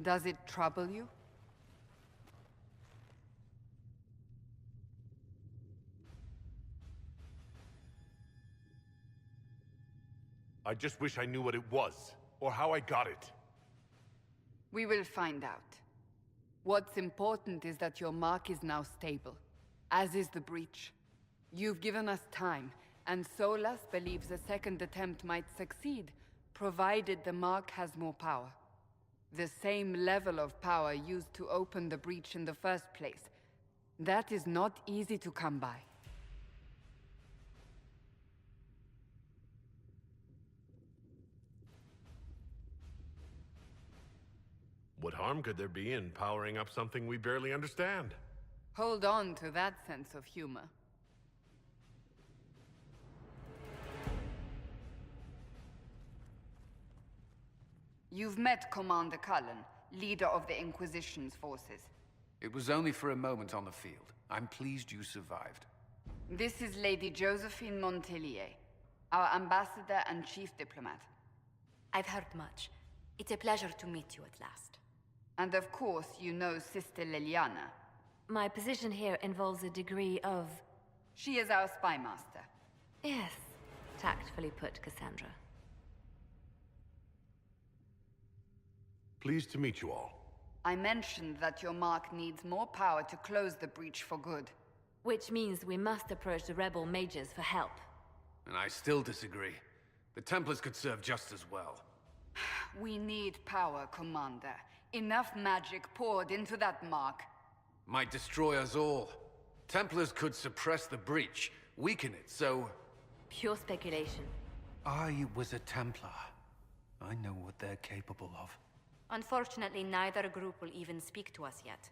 Does it trouble you? I just wish I knew what it was, or how I got it. We will find out. What's important is that your mark is now stable, as is the breach. You've given us time, and Solas believes a second attempt might succeed, provided the mark has more power. The same level of power used to open the breach in the first place. That is not easy to come by. What harm could there be in powering up something we barely understand? Hold on to that sense of humor. You've met Commander Cullen, leader of the Inquisition's forces. It was only for a moment on the field. I'm pleased you survived. This is Lady Josephine Montelier, our ambassador and chief diplomat. I've heard much. It's a pleasure to meet you at last. And of course, you know Sister Leliana. My position here involves a degree of... She is our spy master. Yes, tactfully put, Cassandra. Pleased to meet you all. I mentioned that your mark needs more power to close the breach for good. Which means we must approach the rebel mages for help. And I still disagree. The Templars could serve just as well. We need power, Commander. Enough magic poured into that mark. Might destroy us all. Templars could suppress the breach, weaken it, so... Pure speculation. I was a Templar. I know what they're capable of. Unfortunately, neither group will even speak to us yet.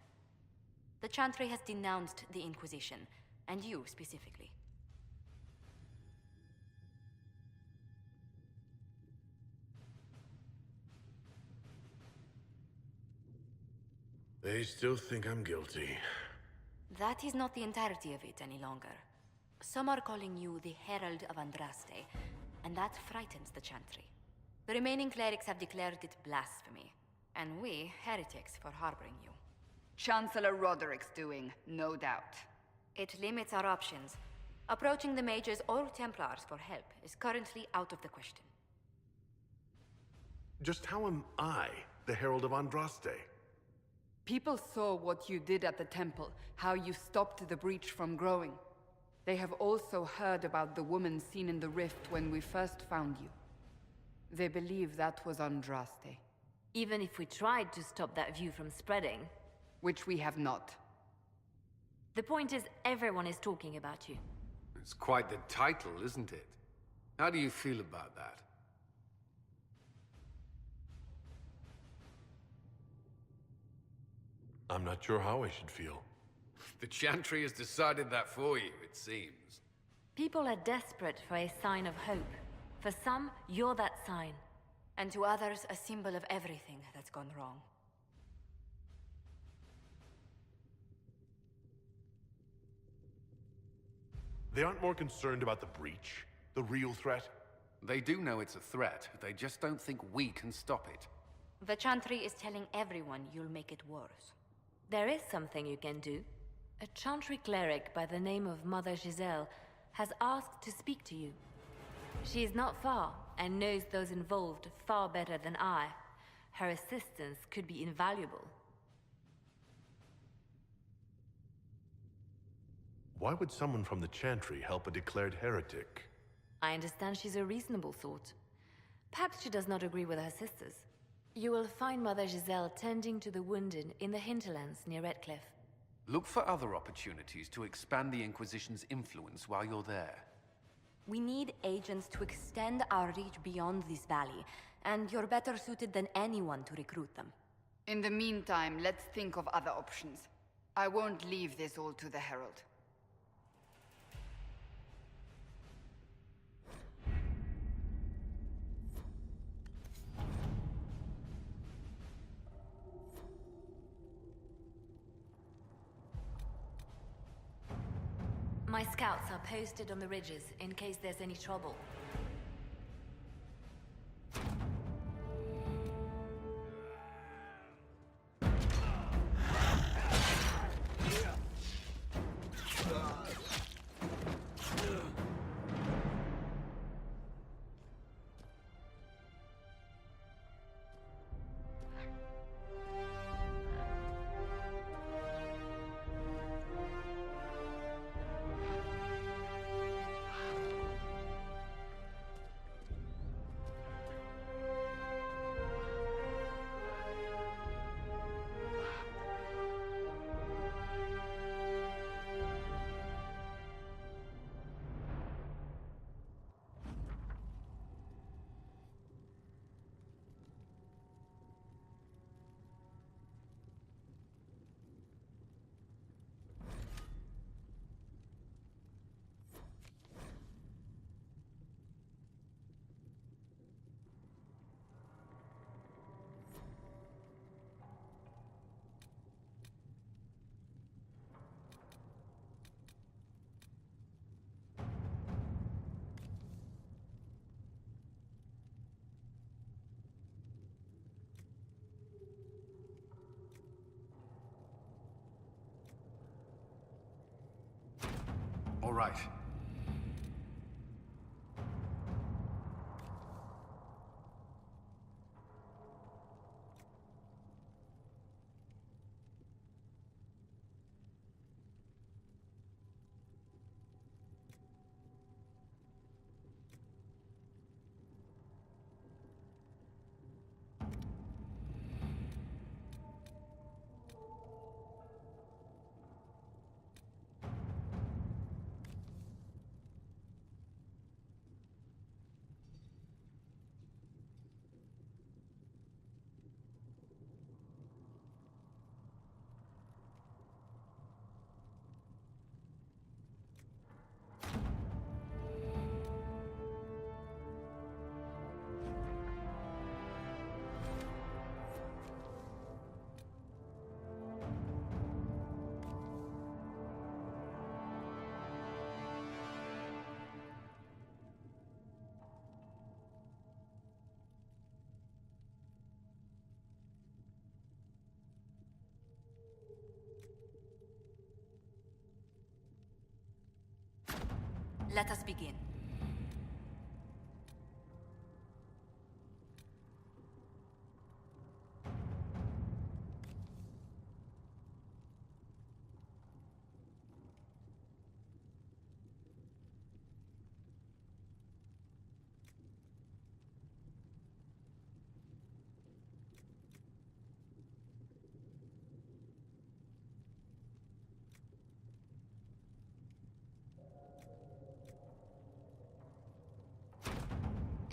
The Chantry has denounced the Inquisition, and you specifically. They still think I'm guilty. That is not the entirety of it any longer. Some are calling you the Herald of Andraste, and that frightens the Chantry. The remaining clerics have declared it blasphemy, and we, heretics, for harboring you. Chancellor Roderick's doing, no doubt. It limits our options. Approaching the mages or Templars for help is currently out of the question. Just how am I the Herald of Andraste? People saw what you did at the temple, how you stopped the breach from growing. They have also heard about the woman seen in the rift when we first found you. They believe that was Andraste. Even if we tried to stop that view from spreading... Which we have not. The point is, everyone is talking about you. It's quite the title, isn't it? How do you feel about that? I'm not sure how I should feel. The Chantry has decided that for you, it seems. People are desperate for a sign of hope. For some, you're that sign. And to others, a symbol of everything that's gone wrong. They aren't more concerned about the breach, the real threat? They do know it's a threat, they just don't think we can stop it. The Chantry is telling everyone you'll make it worse. There is something you can do. A Chantry cleric by the name of Mother Giselle has asked to speak to you. She is not far, and knows those involved far better than I. Her assistance could be invaluable. Why would someone from the Chantry help a declared heretic? I understand she's a reasonable sort. Perhaps she does not agree with her sisters. You will find Mother Giselle tending to the wounded in the hinterlands near Redcliffe. Look for other opportunities to expand the Inquisition's influence while you're there. We need agents to extend our reach beyond this valley, and you're better suited than anyone to recruit them. In the meantime, let's think of other options. I won't leave this all to the Herald. My scouts are posted on the ridges in case there's any trouble. All right. Let us begin.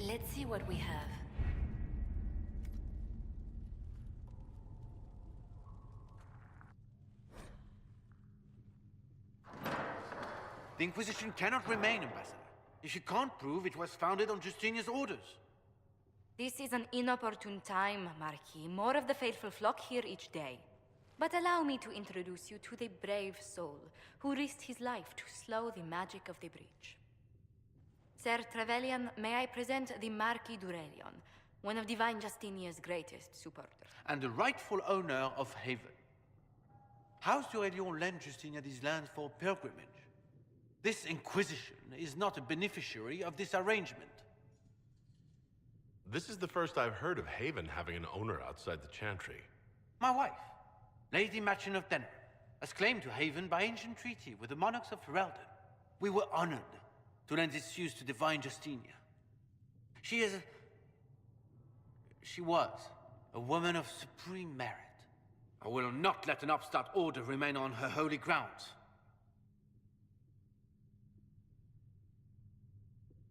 Let's see what we have. The Inquisition cannot remain, Ambassador, if you can't prove it was founded on Justinian's orders. This is an inopportune time, Marquis. More of the faithful flock here each day. But allow me to introduce you to the brave soul who risked his life to slow the magic of the breach. Sir Trevelyan, may I present the Marquis d'Aurelion, one of Divine Justinia's greatest supporters. And the rightful owner of Haven. House d'Aurelion lent Justinia these lands for pilgrimage. This Inquisition is not a beneficiary of this arrangement. This is the first I've heard of Haven having an owner outside the Chantry. My wife, Lady Machin of Denner, has claimed to Haven by ancient treaty with the monarchs of Ferelden. We were honored to lend its use to Divine Justinia. She was a woman of supreme merit. I will not let an upstart order remain on her holy grounds.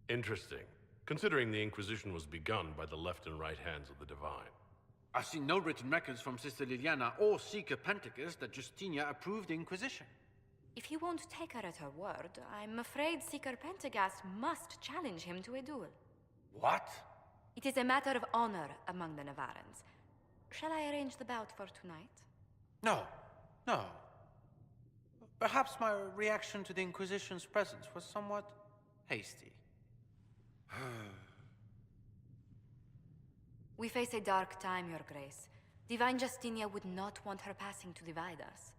Interesting, considering the Inquisition was begun by the left and right hands of the Divine. I see no written records from Sister Leliana or Seeker Penticus that Justinia approved the Inquisition. If you won't take her at her word, I'm afraid Seeker Pentagast must challenge him to a duel. What? It is a matter of honor among the Navarrans. Shall I arrange the bout for tonight? No. Perhaps my reaction to the Inquisition's presence was somewhat hasty. We face a dark time, Your Grace. Divine Justinia would not want her passing to divide us.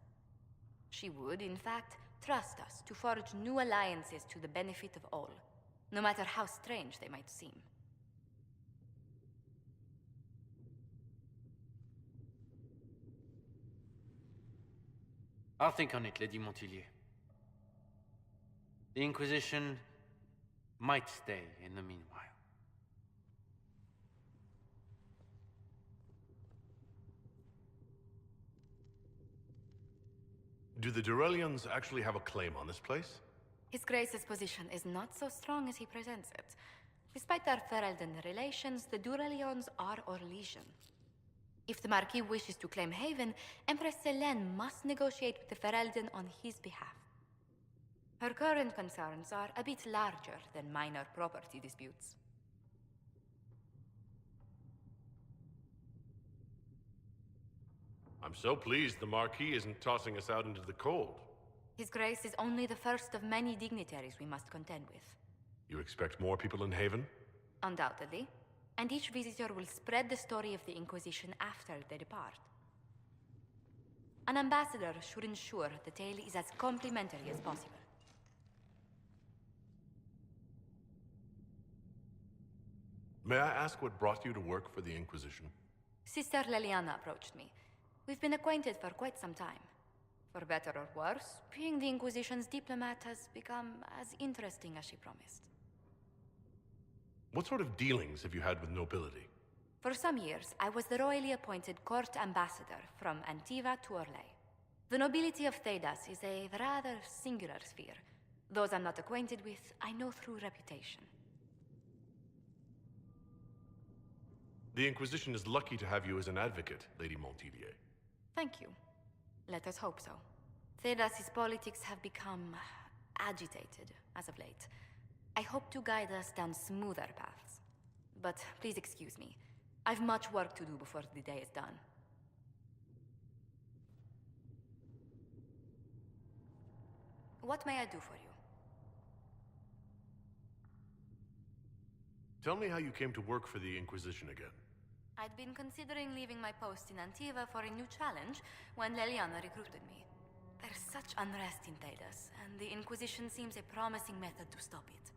She would, in fact, trust us to forge new alliances to the benefit of all, no matter how strange they might seem. I'll think on it, Lady Montillier. The Inquisition might stay in the meanwhile. Do the Durelians actually have a claim on this place? His Grace's position is not so strong as he presents it. Despite their Ferelden relations, the Durelions are Orlesian. If the Marquis wishes to claim Haven, Empress Selene must negotiate with the Ferelden on his behalf. Her current concerns are a bit larger than minor property disputes. I'm so pleased the Marquis isn't tossing us out into the cold. His Grace is only the first of many dignitaries we must contend with. You expect more people in Haven? Undoubtedly. And each visitor will spread the story of the Inquisition after they depart. An ambassador should ensure the tale is as complimentary as possible. May I ask what brought you to work for the Inquisition? Sister Leliana approached me. We've been acquainted for quite some time. For better or worse, being the Inquisition's diplomat has become as interesting as she promised. What sort of dealings have you had with nobility? For some years, I was the royally appointed court ambassador from Antiva to Orlais. The nobility of Thedas is a rather singular sphere. Those I'm not acquainted with, I know through reputation. The Inquisition is lucky to have you as an advocate, Lady Montilier. Thank you. Let us hope so. Thedas's politics have become agitated as of late. I hope to guide us down smoother paths. But please excuse me. I've much work to do before the day is done. What may I do for you? Tell me how you came to work for the Inquisition again. I'd been considering leaving my post in Antiva for a new challenge when Leliana recruited me. There's such unrest in Thedas, and the Inquisition seems a promising method to stop it.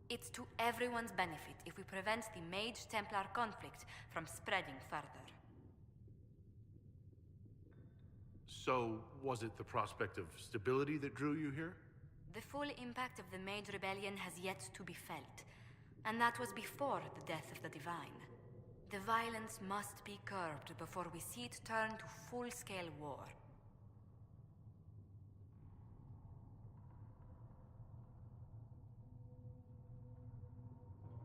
It's to everyone's benefit if we prevent the Mage-Templar conflict from spreading further. So, was it the prospect of stability that drew you here? The full impact of the Mage Rebellion has yet to be felt, and that was before the death of the Divine. The violence must be curbed before we see it turn to full-scale war.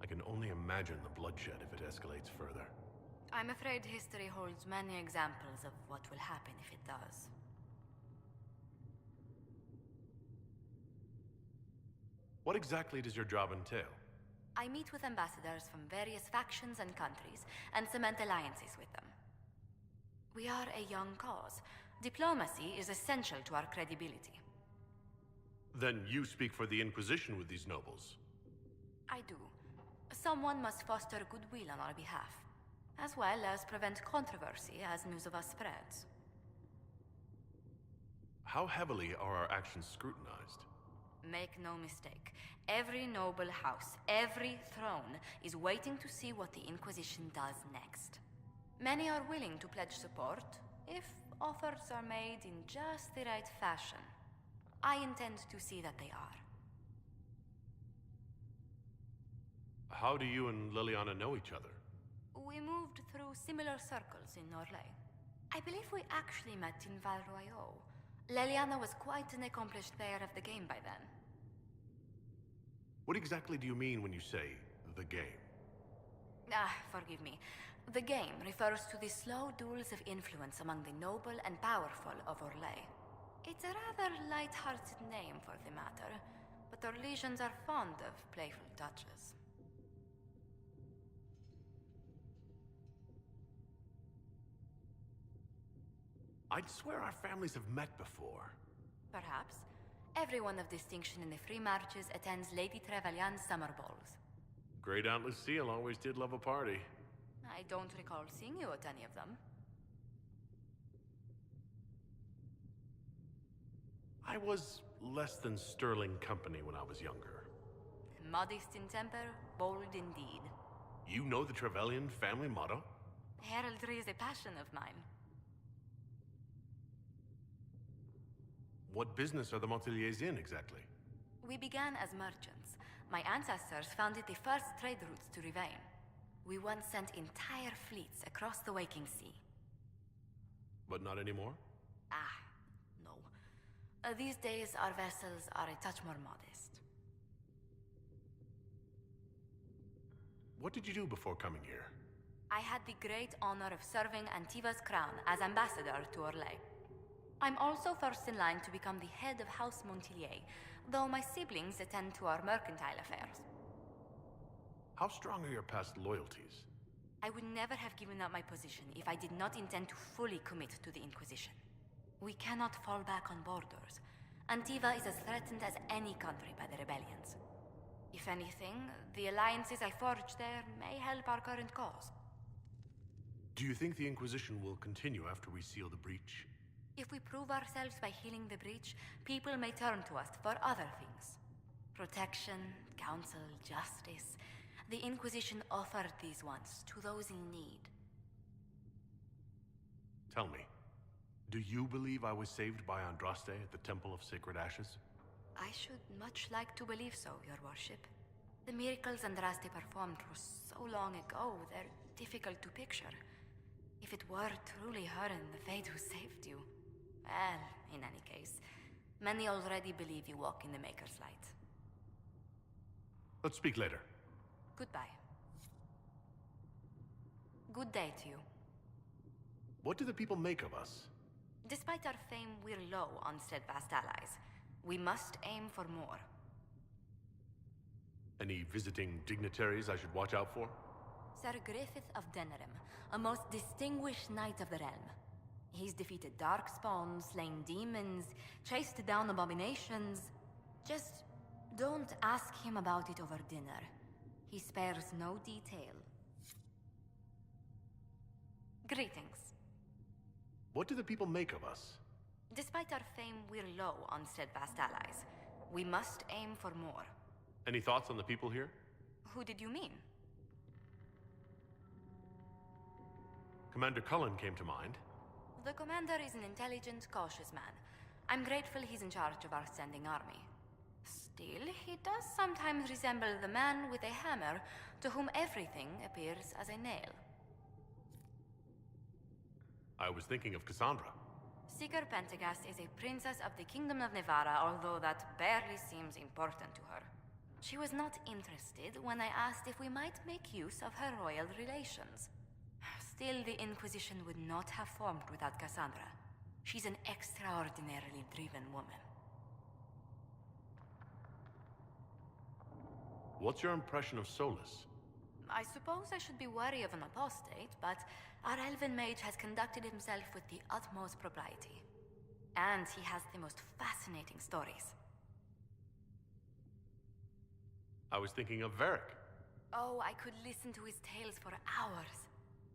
I can only imagine the bloodshed if it escalates further. I'm afraid history holds many examples of what will happen if it does. What exactly does your job entail? I meet with ambassadors from various factions and countries and cement alliances with them. We are a young cause. Diplomacy is essential to our credibility. Then you speak for the Inquisition with these nobles. I do. Someone must foster goodwill on our behalf, as well as prevent controversy as news of us spreads. How heavily are our actions scrutinized? Make no mistake, every noble house, every throne is waiting to see what the Inquisition does next. Many are willing to pledge support, if offers are made in just the right fashion. I intend to see that they are. How do you and Leliana know each other? We moved through similar circles in Orlais. I believe we actually met in Val Royeaux. Leliana was quite an accomplished player of the game by then. What exactly do you mean when you say, the game? Forgive me. The game refers to the slow duels of influence among the noble and powerful of Orlais. It's a rather light-hearted name for the matter, but Orlesians are fond of playful touches. I'd swear our families have met before. Perhaps. Everyone of distinction in the Free Marches attends Lady Trevelyan's summer balls. Great Aunt Lucille always did love a party. I don't recall seeing you at any of them. I was less than sterling company when I was younger. Modest in temper, bold in deed. You know the Trevelyan family motto? Heraldry is a passion of mine. What business are the Montiliers in, exactly? We began as merchants. My ancestors founded the first trade routes to Rivain. We once sent entire fleets across the Waking Sea. But not anymore? No. These days, our vessels are a touch more modest. What did you do before coming here? I had the great honor of serving Antiva's crown as ambassador to Orlais. I'm also first in line to become the head of House Montilier, though my siblings attend to our mercantile affairs. How strong are your past loyalties? I would never have given up my position if I did not intend to fully commit to the Inquisition. We cannot fall back on borders. Antiva is as threatened as any country by the rebellions. If anything, the alliances I forged there may help our current cause. Do you think the Inquisition will continue after we seal the breach? If we prove ourselves by healing the breach, people may turn to us for other things. Protection, counsel, justice. The Inquisition offered these ones to those in need. Tell me, do you believe I was saved by Andraste at the Temple of Sacred Ashes? I should much like to believe so, Your Worship. The miracles Andraste performed were so long ago, they're difficult to picture. If it were truly her and the Fate who saved you... Well, in any case, many already believe you walk in the Maker's light. Let's speak later. Goodbye. Good day to you. What do the people make of us? Despite our fame, we're low on steadfast allies. We must aim for more. Any visiting dignitaries I should watch out for? Sir Griffith of Denerim, a most distinguished knight of the realm. He's defeated darkspawn, slain demons, chased down abominations. Just don't ask him about it over dinner. He spares no detail. Greetings. What do the people make of us? Despite our fame, we're low on steadfast allies. We must aim for more. Any thoughts on the people here? Who did you mean? Commander Cullen came to mind. The commander is an intelligent, cautious man. I'm grateful he's in charge of our standing army. Still, he does sometimes resemble the man with a hammer to whom everything appears as a nail. I was thinking of Cassandra. Seeker Pentagast is a princess of the Kingdom of Nevarra, although that barely seems important to her. She was not interested when I asked if we might make use of her royal relations. Still, the Inquisition would not have formed without Cassandra. She's an extraordinarily driven woman. What's your impression of Solus? I suppose I should be wary of an apostate, but our elven mage has conducted himself with the utmost propriety. And he has the most fascinating stories. I was thinking of Varric. Oh, I could listen to his tales for hours.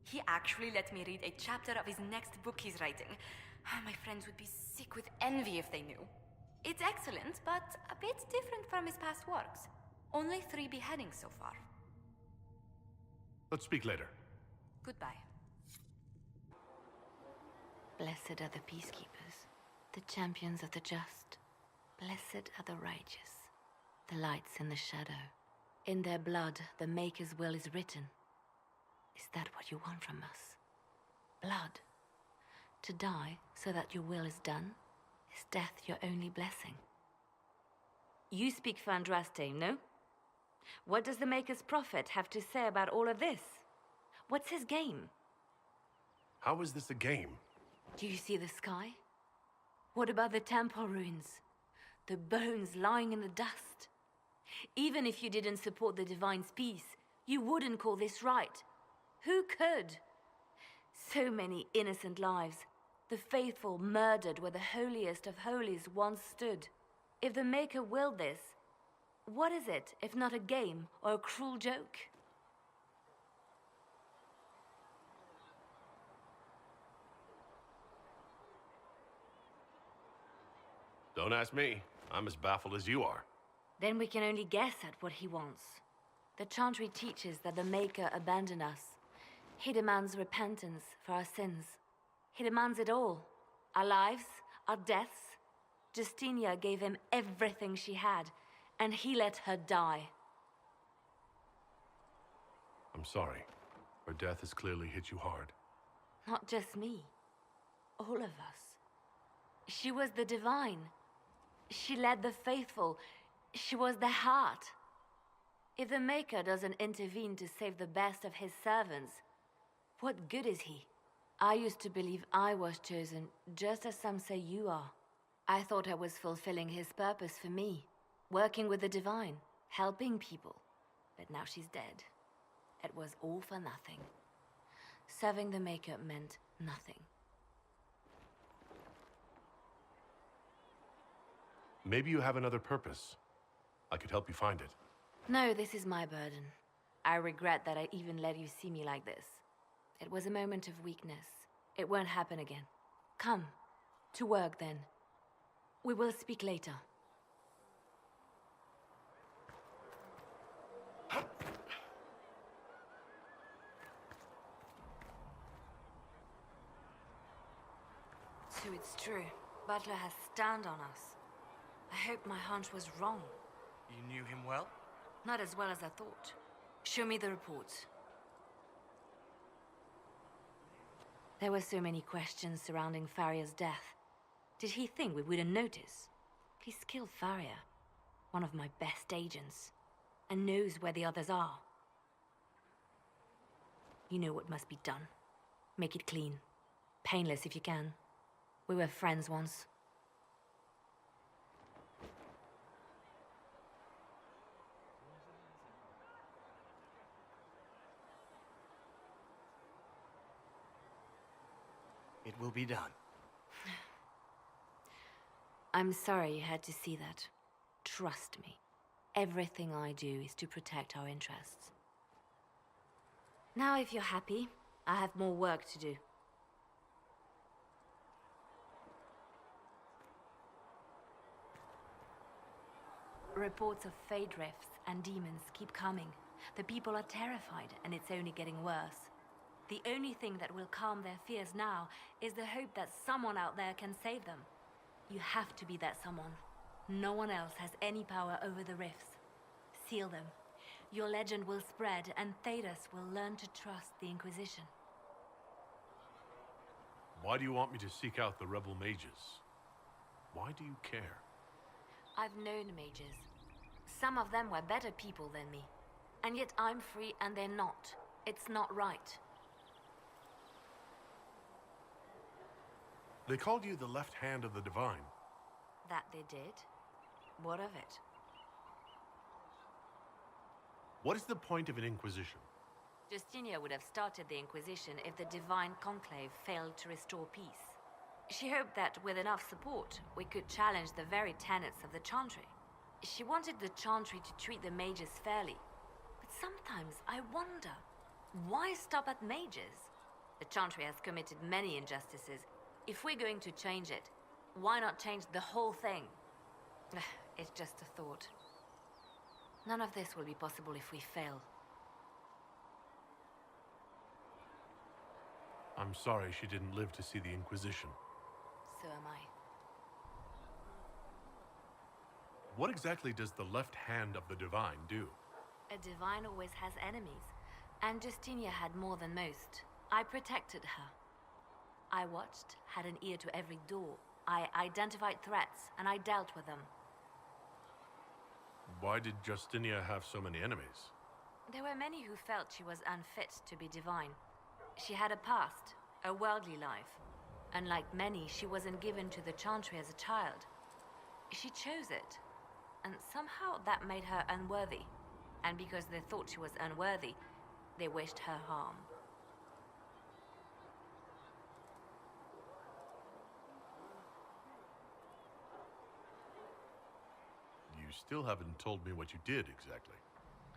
He actually let me read a chapter of his next book he's writing. My friends would be sick with envy if they knew. It's excellent, but a bit different from his past works. Only 3 beheadings so far. Let's speak later. Goodbye. Blessed are the peacekeepers, the champions of the just. Blessed are the righteous, the lights in the shadow. In their blood, the Maker's will is written. Is that what you want from us? Blood? To die so that your will is done? Is death your only blessing? You speak for Andraste, no? What does the Maker's prophet have to say about all of this? What's his game? How is this a game? Do you see the sky? What about the temple ruins? The bones lying in the dust? Even if you didn't support the Divine's peace, you wouldn't call this right. Who could? So many innocent lives. The faithful murdered where the holiest of holies once stood. If the Maker willed this, what is it if not a game or a cruel joke? Don't ask me. I'm as baffled as you are. Then we can only guess at what he wants. The Chantry teaches that the Maker abandoned us. He demands repentance for our sins. He demands it all. Our lives, our deaths. Justinia gave him everything she had, and he let her die. I'm sorry. Her death has clearly hit you hard. Not just me. All of us. She was the Divine. She led the faithful. She was the heart. If the Maker doesn't intervene to save the best of his servants, what good is he? I used to believe I was chosen, just as some say you are. I thought I was fulfilling his purpose for me, working with the Divine, helping people. But now she's dead. It was all for nothing. Serving the Maker meant nothing. Maybe you have another purpose. I could help you find it. No, this is my burden. I regret that I even let you see me like this. It was a moment of weakness. It won't happen again. Come, to work then. We will speak later. So it's true. Butler has stand on us. I hope my hunch was wrong. You knew him well? Not as well as I thought. Show me the reports. There were so many questions surrounding Farria's death. Did he think we wouldn't notice? He's killed Farria, one of my best agents, and knows where the others are. You know what must be done. Make it clean. Painless if you can. We were friends once. It will be done. I'm sorry you had to see that. Trust me. Everything I do is to protect our interests. Now, if you're happy, I have more work to do. Reports of fade rifts and demons keep coming. The people are terrified, and it's only getting worse. The only thing that will calm their fears now is the hope that someone out there can save them. You have to be that someone. No one else has any power over the rifts. Seal them. Your legend will spread, and Thedas will learn to trust the Inquisition. Why do you want me to seek out the rebel mages? Why do you care? I've known mages. Some of them were better people than me. And yet I'm free and they're not. It's not right. They called you the left hand of the divine. That they did? What of it? What is the point of an Inquisition? Justinia would have started the Inquisition if the Divine Conclave failed to restore peace. She hoped that with enough support, we could challenge the very tenets of the Chantry. She wanted the Chantry to treat the mages fairly. But sometimes I wonder, why stop at mages? The Chantry has committed many injustices. If we're going to change it, why not change the whole thing? It's just a thought. None of this will be possible if we fail. I'm sorry she didn't live to see the Inquisition. So am I. What exactly does the left hand of the divine do? A divine always has enemies, and Justinia had more than most. I protected her. I watched, had an ear to every door. I identified threats, and I dealt with them. Why did Justinia have so many enemies? There were many who felt she was unfit to be divine. She had a past, a worldly life. Unlike many, she wasn't given to the Chantry as a child. She chose it, and somehow that made her unworthy. And because they thought she was unworthy, they wished her harm. You still haven't told me what you did exactly.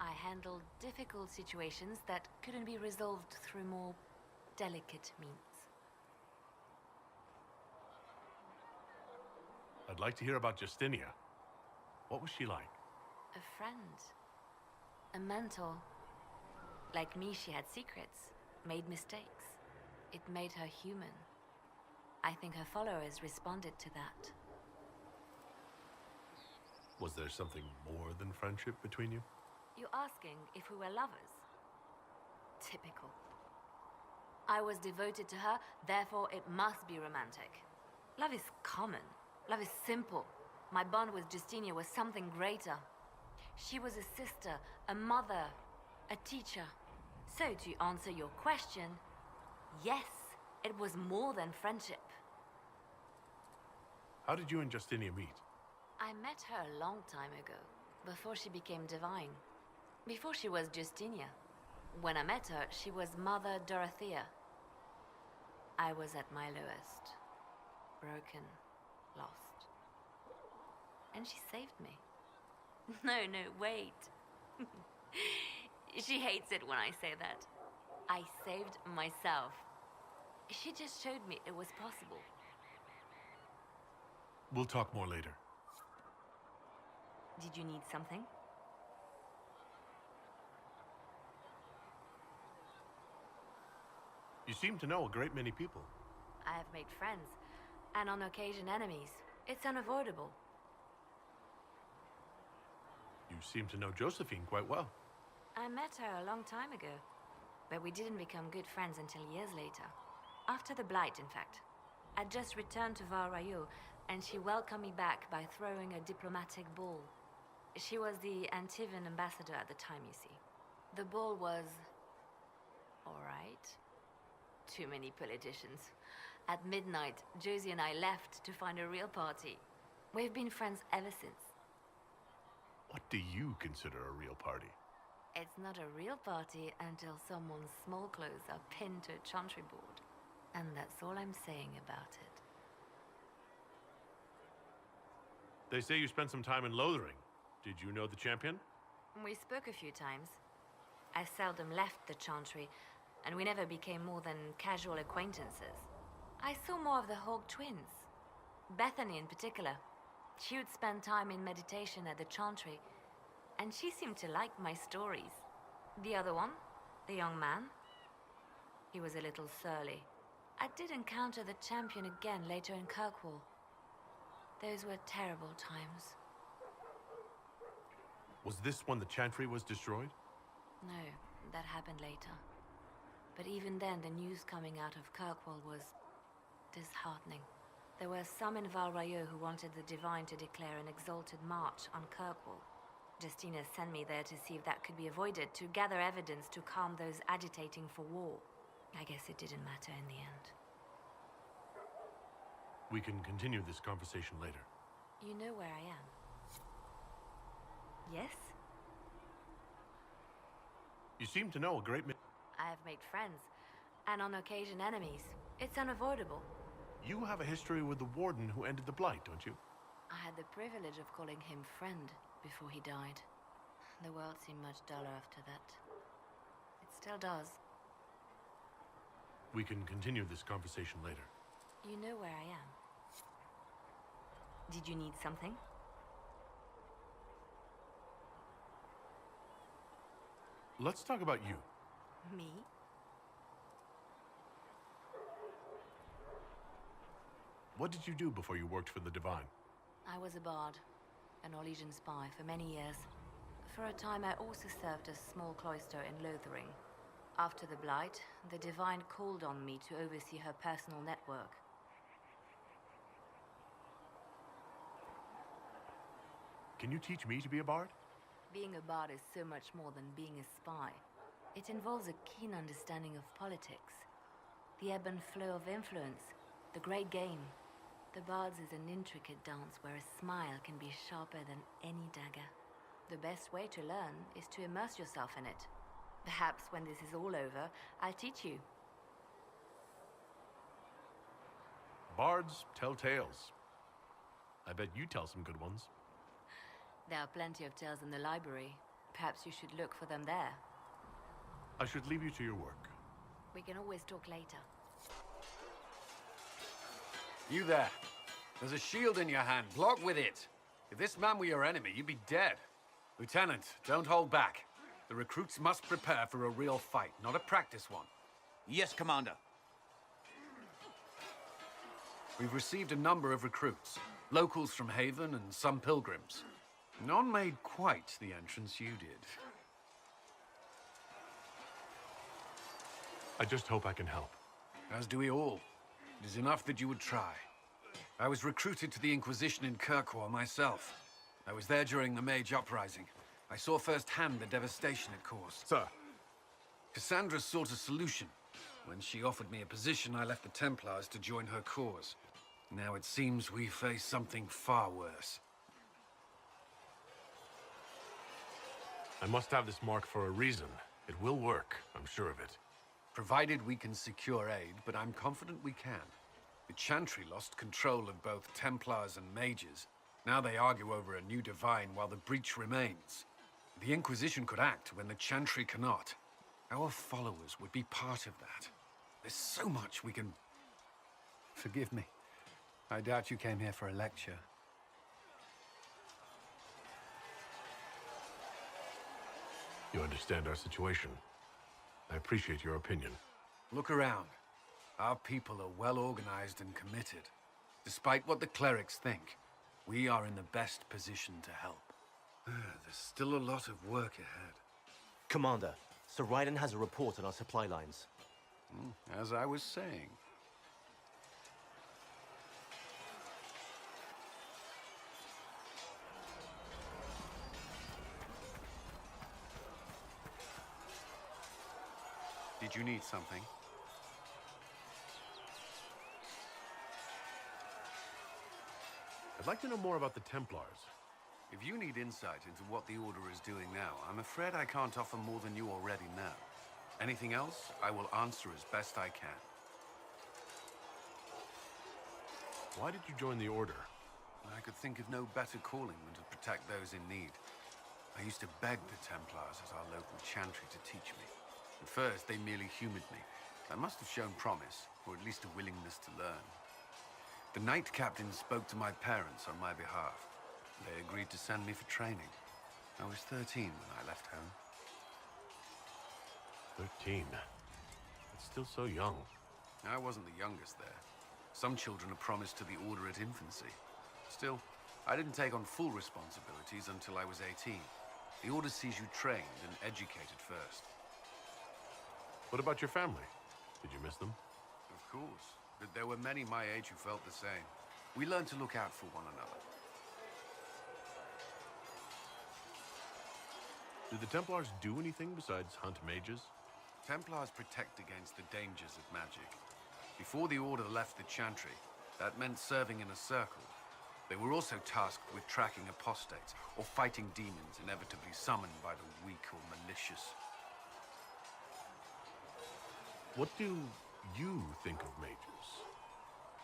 I handled difficult situations that couldn't be resolved through more delicate means. I'd like to hear about Justinia. What was she like? A friend. A mentor. Like me, she had secrets, made mistakes. It made her human. I think her followers responded to that. Was there something more than friendship between you? You're asking if we were lovers? Typical. I was devoted to her, therefore it must be romantic. Love is common. Love is simple. My bond with Justinia was something greater. She was a sister, a mother, a teacher. So to answer your question, yes, it was more than friendship. How did you and Justinia meet? I met her a long time ago, before she became divine. Before she was Justinia. When I met her, she was Mother Dorothea. I was at my lowest. Broken, lost. And she saved me. No, wait. She hates it when I say that. I saved myself. She just showed me it was possible. We'll talk more later. Did you need something? You seem to know a great many people. I have made friends, and on occasion enemies. It's unavoidable. You seem to know Josephine quite well. I met her a long time ago, but we didn't become good friends until years later. After the Blight, in fact. I'd just returned to Val Rayo, and she welcomed me back by throwing a diplomatic ball. She was the Antivan ambassador at the time, you see. The ball was... alright. Too many politicians. At midnight, Josie and I left to find a real party. We've been friends ever since. What do you consider a real party? It's not a real party until someone's small clothes are pinned to a chantry board. And that's all I'm saying about it. They say you spent some time in Lothering. Did you know the champion? We spoke a few times. I seldom left the chantry, and we never became more than casual acquaintances. I saw more of the Hawk twins. Bethany in particular. She would spend time in meditation at the chantry, and she seemed to like my stories. The other one, the young man, he was a little surly. I did encounter the champion again later in Kirkwall. Those were terrible times. Was this when the Chantry was destroyed? No, that happened later. But even then, the news coming out of Kirkwall was disheartening. There were some in Val Rayo who wanted the Divine to declare an exalted march on Kirkwall. Justina sent me there to see if that could be avoided, to gather evidence to calm those agitating for war. I guess it didn't matter in the end. We can continue this conversation later. You know where I am? Yes? You seem to know a great many. I have made friends, and on occasion enemies. It's unavoidable. You have a history with the Warden who ended the Blight, don't you? I had the privilege of calling him friend before he died. The world seemed much duller after that. It still does. We can continue this conversation later. You know where I am. Did you need something? Let's talk about you. Me? What did you do before you worked for the Divine? I was a bard, an Orlesian spy for many years. For a time I also served a small cloister in Lothering. After the Blight, the Divine called on me to oversee her personal network. Can you teach me to be a bard? Being a bard is so much more than being a spy. It involves a keen understanding of politics, the ebb and flow of influence, the great game. The bard's is an intricate dance where a smile can be sharper than any dagger. The best way to learn is to immerse yourself in it. Perhaps when this is all over, I'll teach you. Bards tell tales. I bet you tell some good ones. There are plenty of tales in the library. Perhaps you should look for them there. I should leave you to your work. We can always talk later. You there. There's a shield in your hand. Block with it. If this man were your enemy, you'd be dead. Lieutenant, don't hold back. The recruits must prepare for a real fight, not a practice one. Yes, Commander. We've received a number of recruits. Locals from Haven and some pilgrims. None made quite the entrance you did. I just hope I can help. As do we all. It is enough that you would try. I was recruited to the Inquisition in Kirkwall myself. I was there during the Mage Uprising. I saw firsthand the devastation it caused. Sir. Cassandra sought a solution. When she offered me a position, I left the Templars to join her cause. Now it seems we face something far worse. I must have this mark for a reason. It will work, I'm sure of it. Provided we can secure aid, but I'm confident we can. The Chantry lost control of both Templars and Mages. Now they argue over a new Divine while the breach remains. The Inquisition could act when the Chantry cannot. Our followers would be part of that. There's so much we can... Forgive me. I doubt you came here for a lecture. You understand our situation. I appreciate your opinion. Look around. Our people are well organized and committed. Despite what the clerics think, we are in the best position to help. There's still a lot of work ahead. Commander, Sir Raiden has a report on our supply lines. As I was saying. Did you need something? I'd like to know more about the Templars. If you need insight into what the Order is doing now, I'm afraid I can't offer more than you already know. Anything else, I will answer as best I can. Why did you join the Order? I could think of no better calling than to protect those in need. I used to beg the Templars at our local chantry to teach me. At first, they merely humored me. I must have shown promise, or at least a willingness to learn. The Knight Captain spoke to my parents on my behalf. They agreed to send me for training. I was 13 when I left home. 13. That's still so young. I wasn't the youngest there. Some children are promised to the Order at infancy. Still, I didn't take on full responsibilities until I was 18. The Order sees you trained and educated first. What about your family? Did you miss them? Of course, but there were many my age who felt the same. We learned to look out for one another. Did the Templars do anything besides hunt mages? Templars protect against the dangers of magic. Before the Order left the Chantry, that meant serving in a circle. They were also tasked with tracking apostates, or fighting demons inevitably summoned by the weak or malicious. What do you think of mages?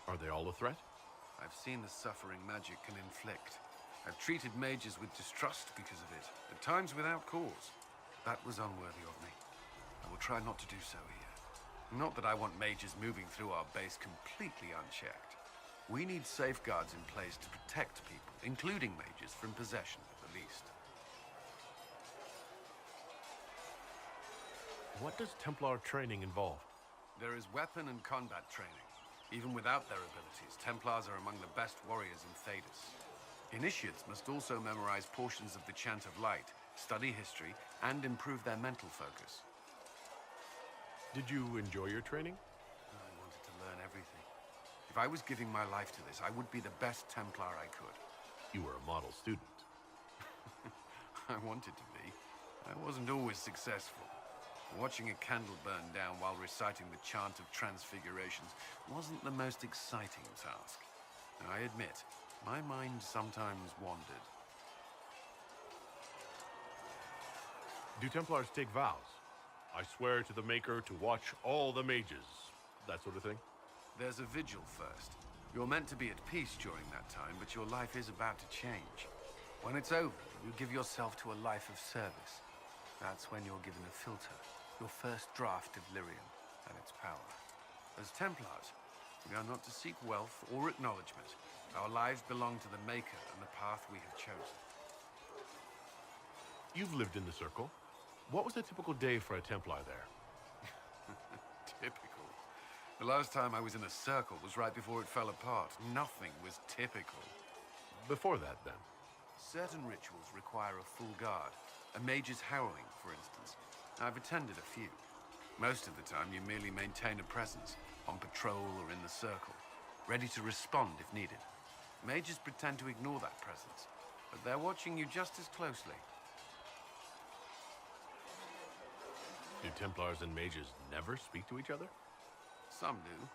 Are they all a threat? I've seen the suffering magic can inflict. I've treated mages with distrust because of it, at times without cause. That was unworthy of me. I will try not to do so here. Not that I want mages moving through our base completely unchecked. We need safeguards in place to protect people, including mages, from possession at the least. What does Templar training involve? There is weapon and combat training. Even without their abilities, Templars are among the best warriors in Thedas. Initiates must also memorize portions of the Chant of Light, study history, and improve their mental focus. Did you enjoy your training? I wanted to learn everything. If I was giving my life to this, I would be the best Templar I could. You were a model student. I wanted to be. I wasn't always successful. Watching a candle burn down while reciting the Chant of Transfigurations wasn't the most exciting task. I admit, my mind sometimes wandered. Do Templars take vows? I swear to the Maker to watch all the mages. That sort of thing? There's a vigil first. You're meant to be at peace during that time, but your life is about to change. When it's over, you give yourself to a life of service. That's when you're given a filter, your first draft of lyrium and its power. As Templars, we are not to seek wealth or acknowledgement. Our lives belong to the Maker and the path we have chosen. You've lived in the Circle. What was a typical day for a Templar there? Typical. The last time I was in a circle was right before it fell apart. Nothing was typical. Before that, then? Certain rituals require a full guard. A mage's howling, for instance. I've attended a few. Most of the time, you merely maintain a presence, on patrol or in the circle, ready to respond if needed. Mages pretend to ignore that presence, but they're watching you just as closely. Do Templars and mages never speak to each other? Some do,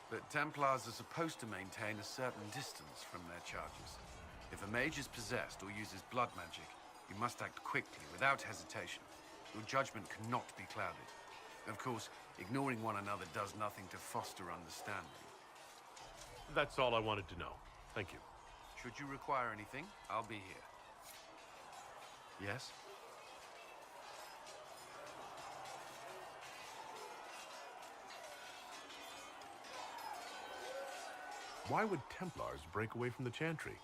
but Templars are supposed to maintain a certain distance from their charges. If a mage is possessed or uses blood magic, you must act quickly, without hesitation. Your judgment cannot be clouded. Of course, ignoring one another does nothing to foster understanding. That's all I wanted to know. Thank you. Should you require anything, I'll be here. Yes? Why would Templars break away from the Chantry?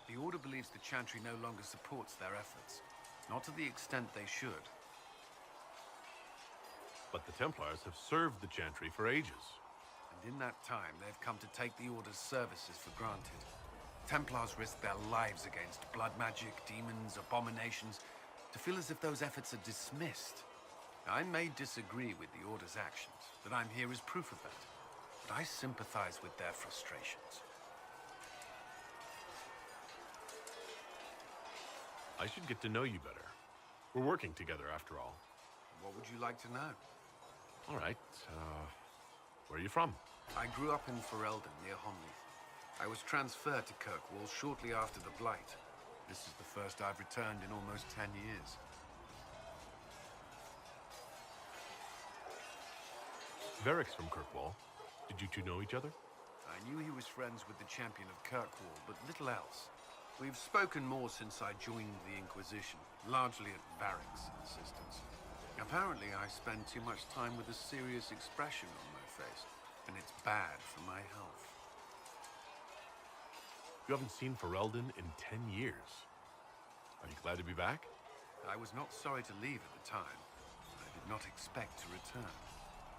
The Order believes the Chantry no longer supports their efforts. Not to the extent they should. But the Templars have served the Chantry for ages. And And in that time, they've come to take the Order's services for granted. Templars risk their lives against blood magic, demons, abominations, to feel as if those efforts are dismissed. I may disagree with the Order's actions, but I'm here as proof of that. But I sympathize with their frustrations. I should get to know you better. We're working together, after all. What would you like to know? All right, where are you from? I grew up in Ferelden, near Honleath. I was transferred to Kirkwall shortly after the Blight. This is the first I've returned in almost 10 years. Varric's from Kirkwall. Did you two know each other? I knew he was friends with the champion of Kirkwall, but little else. We've spoken more since I joined the Inquisition, largely at Varric's insistence. Apparently, I spend too much time with a serious expression on my face, and it's bad for my health. You haven't seen Ferelden in 10 years. Are you glad to be back? I was not sorry to leave at the time. I did not expect to return.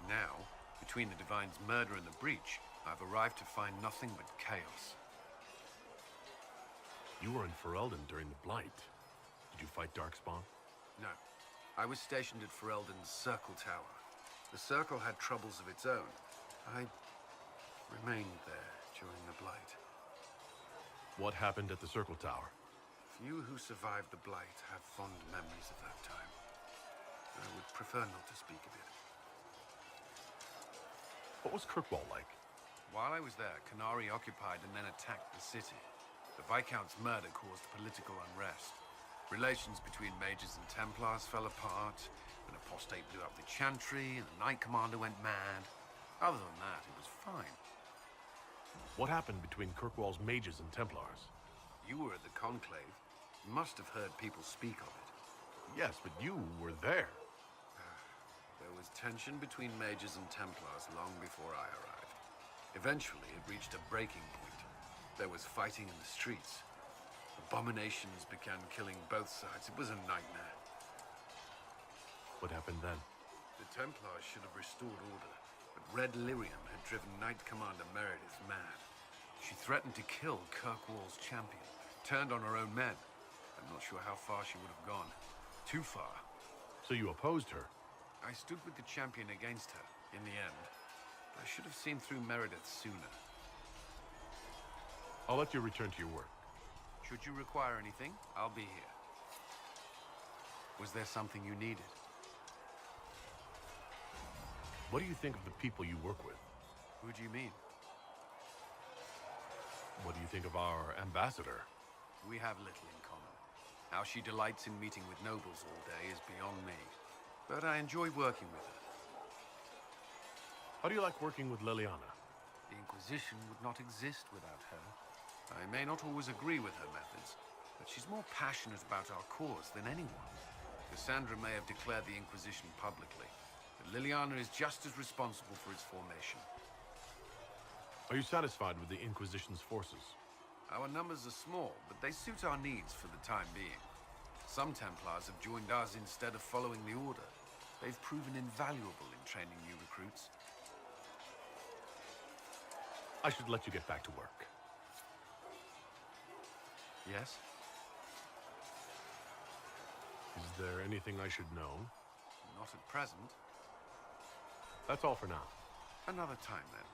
Now, between the Divine's murder and the breach, I've arrived to find nothing but chaos. You were in Ferelden during the Blight. Did you fight Darkspawn? No. I was stationed at Ferelden's Circle Tower. The Circle had troubles of its own. I remained there during the Blight. What happened at the Circle Tower? Few who survived the Blight have fond memories of that time. I would prefer not to speak of it. What was Kirkwall like? While I was there, Canary occupied and then attacked the city. The Viscount's murder caused political unrest. Relations between mages and Templars fell apart. An apostate blew up the Chantry, and the Knight Commander went mad. Other than that, it was fine. What happened between Kirkwall's mages and Templars? You were at the Conclave. You must have heard people speak of it. Yes, but you were there. There was tension between mages and Templars long before I arrived. Eventually, it reached a breaking point. There was fighting in the streets. Abominations began killing both sides. It was a nightmare. What happened then? The Templars should have restored order, but Red Lyrium had driven Knight Commander Meredith mad. She threatened to kill Kirkwall's champion, turned on her own men. I'm not sure how far she would have gone. Too far. So you opposed her? I stood with the champion against her, in the end. I should have seen through Meredith sooner. I'll let you return to your work. Should you require anything, I'll be here. Was there something you needed? What do you think of the people you work with? Who do you mean? What do you think of our ambassador? We have little in common. How she delights in meeting with nobles all day is beyond me. But I enjoy working with her. How do you like working with Leliana? The Inquisition would not exist without her. I may not always agree with her methods, but she's more passionate about our cause than anyone. Cassandra may have declared the Inquisition publicly, but Leliana is just as responsible for its formation. Are you satisfied with the Inquisition's forces? Our numbers are small, but they suit our needs for the time being. Some Templars have joined us instead of following the Order. They've proven invaluable in training new recruits. I should let you get back to work. Yes? Is there anything I should know? Not at present. That's all for now. Another time, then.